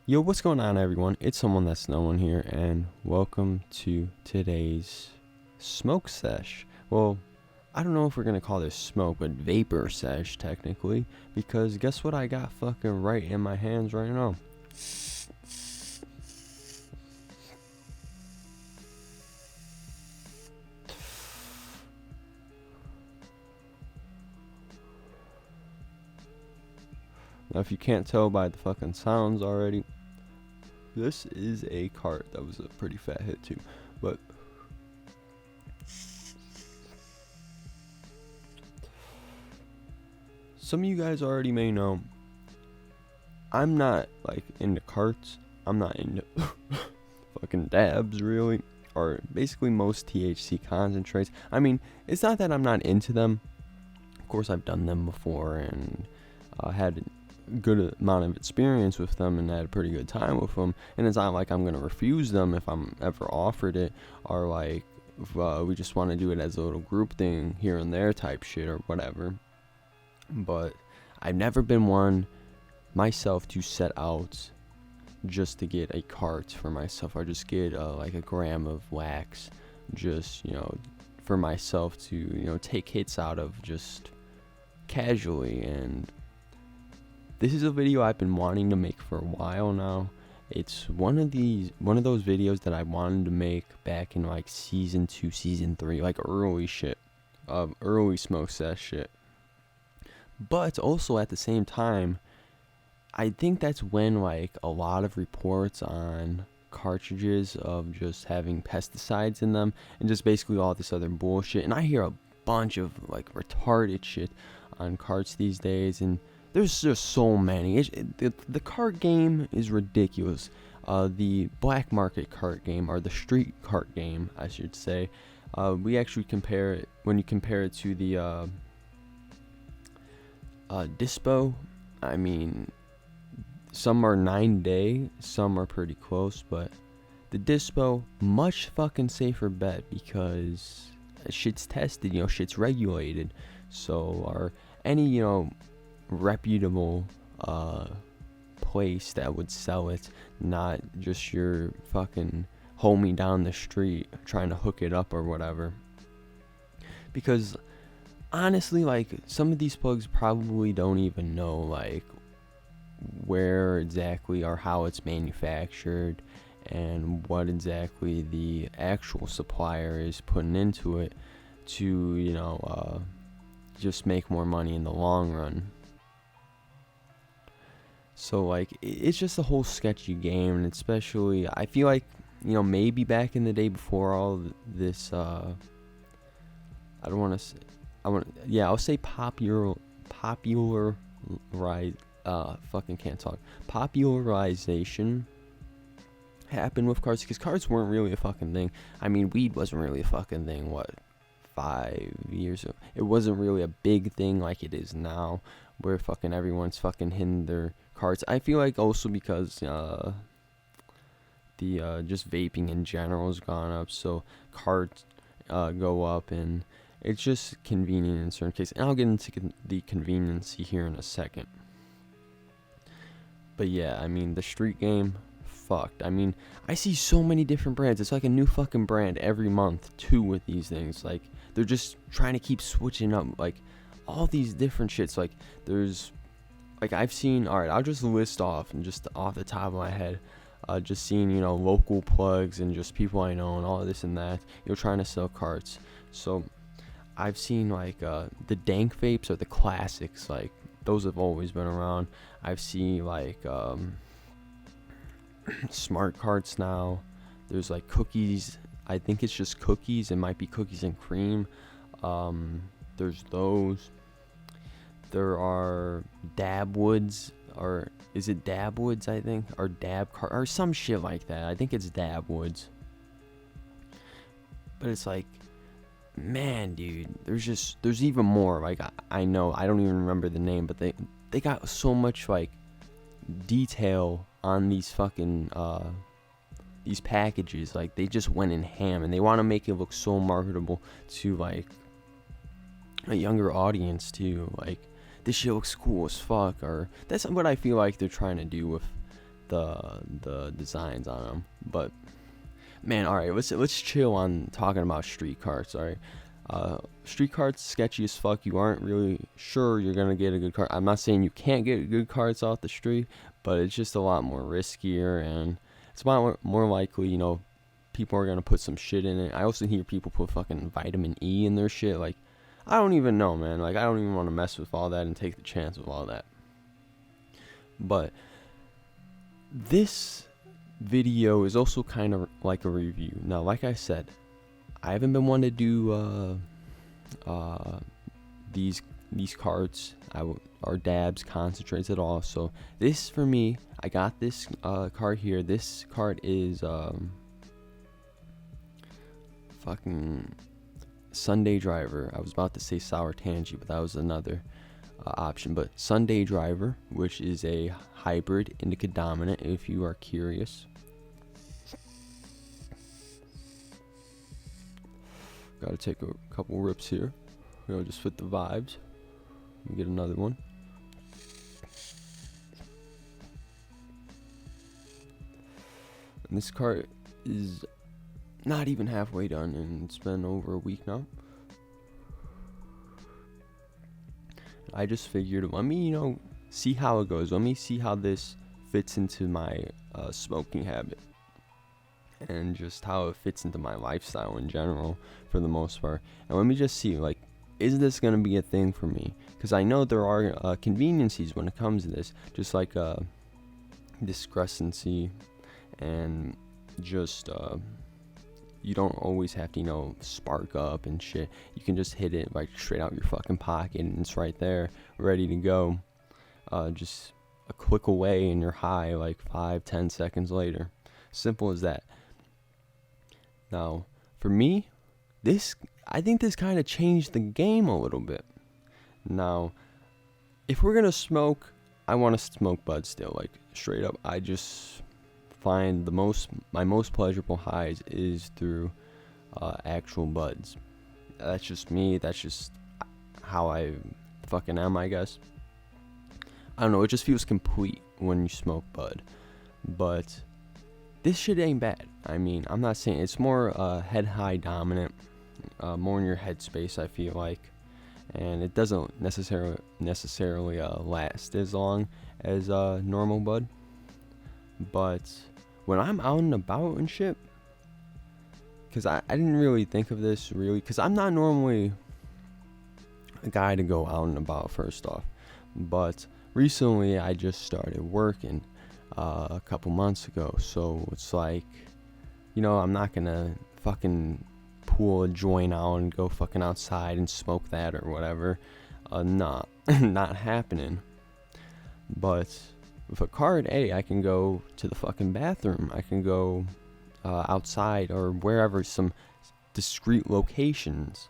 Yo, what's going on, everyone? It's someone that's no one here, and welcome to today's smoke sesh. Well, I don't know if we're gonna call this smoke, but vapor sesh technically, because guess what I got fucking right in my hands right now? Now, if you can't tell by the fucking sounds already, this is a cart. That was a pretty fat hit too, but some of you guys already may know I'm not like into carts. I'm not into fucking dabs really, or basically most THC concentrates. I mean, it's not that I'm not into them. Of course, I've done them before and had good amount of experience with them and had a pretty good time with them, and it's not like I'm gonna refuse them if I'm ever offered it, or like if, we just want to do it as a little group thing here and there type shit or whatever. But I've never been one myself to set out just to get a cart for myself, or just get like a gram of wax, just for myself to take hits out of just casually. And this is a video I've been wanting to make for a while now. It's one of those videos that I wanted to make back in like season 2, season 3, like early shit, early smoke sesh shit. But also at the same time, I think that's when like a lot of reports on cartridges of just having pesticides in them and just basically all this other bullshit. And I hear a bunch of like retarded shit on carts these days, and there's just so many. The cart game is ridiculous. The black market cart game, or the street cart game, I should say. We actually compare it, when you compare it to the dispo. I mean, some are 9-day, some are pretty close, but the dispo, much fucking safer bet, because shit's tested, shit's regulated. So, or any, reputable place that would sell it, not just your fucking homie down the street trying to hook it up or whatever. Because honestly, like, some of these plugs probably don't even know like where exactly or how it's manufactured and what exactly the actual supplier is putting into it to just make more money in the long run. So like, it's just a whole sketchy game, and especially I feel like maybe back in the day before all this I'll say popularization happened with cards, because cards weren't really a fucking thing. I mean, weed wasn't really a fucking thing 5 years ago. It wasn't really a big thing like it is now, where fucking everyone's fucking hitting their cards. I feel like also because the just vaping in general has gone up, so cards go up, and it's just convenient in certain cases. And I'll get into the conveniency here in a second. But yeah, I mean, the street game, fucked. I mean, I see so many different brands. It's like a new fucking brand every month too with these things. Like, they're just trying to keep switching up like all these different shits. Like, there's like, I've seen, alright, I'll just list off, and just off the top of my head, just seeing local plugs and just people I know and all of this and that, trying to sell carts. So I've seen like the dank vapes, or the classics, like those have always been around. I've seen like smart carts now. There's like cookies. I think it's just cookies. It might be cookies and cream. There's those. There are dab woods, or is it dab woods, I think, or dab cart, or some shit like that. I think it's dab woods. But it's like, man, dude, there's even more. Like, I know, I don't even remember the name, but they got so much like detail on these fucking these packages. Like, they just went in ham, and they want to make it look so marketable to like a younger audience too. Like, this shit looks cool as fuck, or that's what I feel like they're trying to do with the designs on them. But man, all right, let's chill on talking about street carts. All right, street carts sketchy as fuck. You aren't really sure you're gonna get a good cart. I'm not saying you can't get good carts off the street, but it's just a lot more riskier, and it's a lot more likely, you know, people are gonna put some shit in it. I also hear people put fucking vitamin E in their shit. Like, I don't even know, man. Like, I don't even want to mess with all that and take the chance with all that. But this video is also kind of like a review. Now, like I said, I haven't been one to do these carts or dabs, concentrates at all. So this, for me, I got this cart here. This cart is fucking Sunday Driver. I was about to say Sour Tangy, but that was another option. But Sunday Driver, which is a hybrid indica dominant, if you are curious. Gotta take a couple rips here, you know, just fit the vibes. Let me get another one. And this cart is not even halfway done, and it's been over a week now. I just figured, let me, you know, see how it goes. Let me see how this fits into my smoking habit, and just how it fits into my lifestyle in general, for the most part. And let me just see, like, is this gonna be a thing for me? Because I know there are conveniencies when it comes to this, just like discrepancy, and just you don't always have to, you know, spark up and shit. You can just hit it like straight out your fucking pocket, and it's right there, ready to go. Just a click away, and you're high like 5-10 seconds later. Simple as that. Now, for me, I think this kind of changed the game a little bit. Now, if we're gonna smoke, I want to smoke bud still, like straight up. I just find my most pleasurable highs is through actual buds. That's just me. That's just how I fucking am, I guess. I don't know. It just feels complete when you smoke bud. But this shit ain't bad. I mean, I'm not saying it's more head high dominant, more in your headspace, I feel like, and it doesn't necessarily last as long as normal bud. But when I'm out and about and shit, because I didn't really think of this really, because I'm not normally a guy to go out and about, first off, but recently I just started working a couple months ago, so it's like, you know, I'm not gonna fucking pull a joint out and go fucking outside and smoke that or whatever. Not happening. But with a card, hey, I can go to the fucking bathroom. I can go outside or wherever, some discreet locations,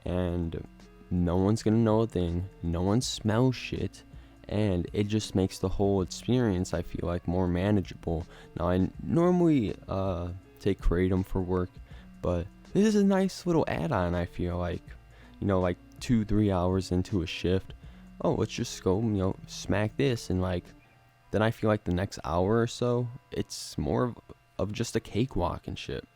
and no one's gonna know a thing. No one smells shit. And it just makes the whole experience, I feel like, more manageable. Now, I normally take Kratom for work, but this is a nice little add-on, I feel like. You know, like 2-3 hours into a shift, oh, let's just go, you know, smack this, and like, then I feel like the next hour or so, it's more of just a cakewalk and shit.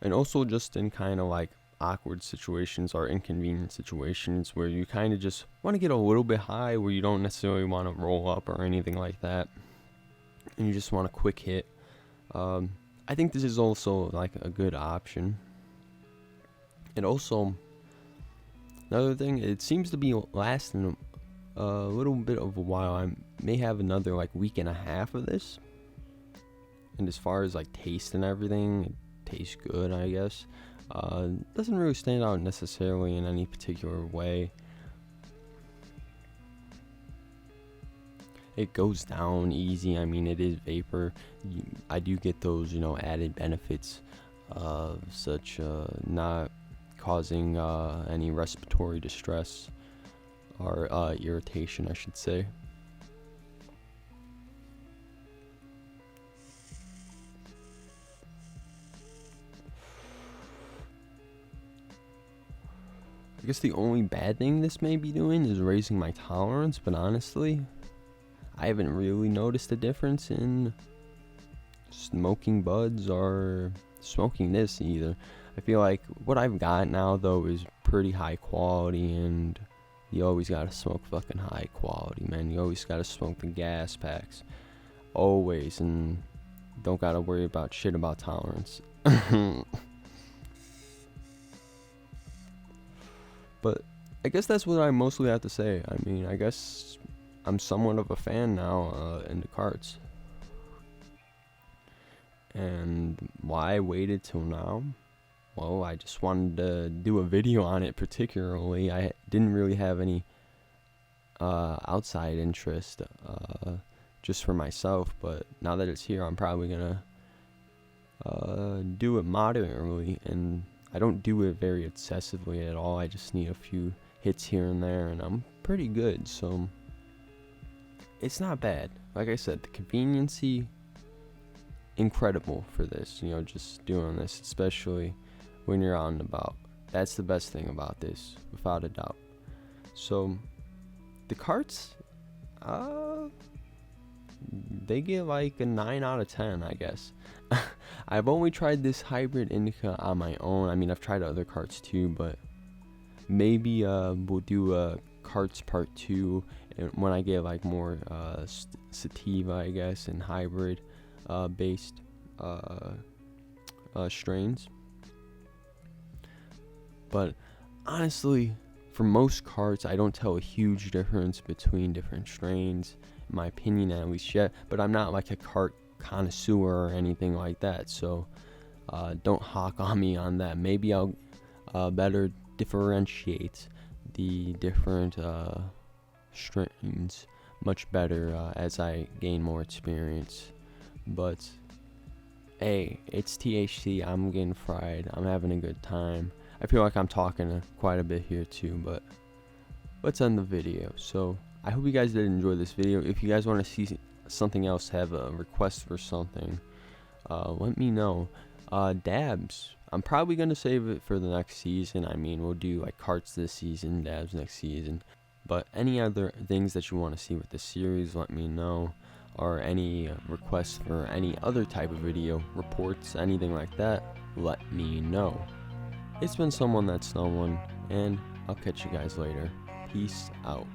And also just in kind of like awkward situations or inconvenient situations where you kind of just want to get a little bit high, where you don't necessarily want to roll up or anything like that, and you just want a quick hit. I think this is also like a good option. And also, another thing, it seems to be lasting a little bit of a while. I may have another like week and a half of this, and as far as like taste and everything, it tastes good, I guess. Doesn't really stand out necessarily in any particular way. It goes down easy. I mean, it is vapor. I do get those, you know, added benefits of such not causing any respiratory distress or irritation, I should say. I guess the only bad thing this may be doing is raising my tolerance, but honestly, I haven't really noticed a difference in smoking buds or smoking this either. I feel like what I've got now though is pretty high quality, and you always gotta smoke fucking high quality, man. You always gotta smoke the gas packs, always, and don't gotta worry about shit about tolerance. But I guess that's what I mostly have to say. I mean, I guess I'm somewhat of a fan now in the carts. And why I waited till now? Well, I just wanted to do a video on it particularly. I didn't really have any outside interest just for myself, but now that it's here, I'm probably gonna do it moderately, and I don't do it very excessively at all. I just need a few hits here and there, and I'm pretty good, so it's not bad. Like I said, the conveniency, incredible for this, you know, just doing this, especially when you're out and about. That's the best thing about this, without a doubt. So the carts, they get like a 9 out of 10, I guess. I've only tried this hybrid indica on my own. I mean, I've tried other carts too, but maybe we'll do a carts part 2 when I get like more sativa, I guess, and hybrid based strains. But honestly, for most carts, I don't tell a huge difference between different strains, in my opinion at least yet. But I'm not like a cart connoisseur or anything like that, so don't hawk on me on that. Maybe I'll better differentiate the different strains much better as I gain more experience. But hey, it's THC. I'm getting fried. I'm having a good time. I feel like I'm talking quite a bit here too, but let's end the video. So I hope you guys did enjoy this video. If you guys want to see something else, have a request for something, let me know. Dabs, I'm probably going to save it for the next season. I mean, we'll do like carts this season, dabs next season. But any other things that you want to see with the series, let me know. Or any requests for any other type of video, reports, anything like that, let me know. It's been someone that's no one, and I'll catch you guys later. Peace out.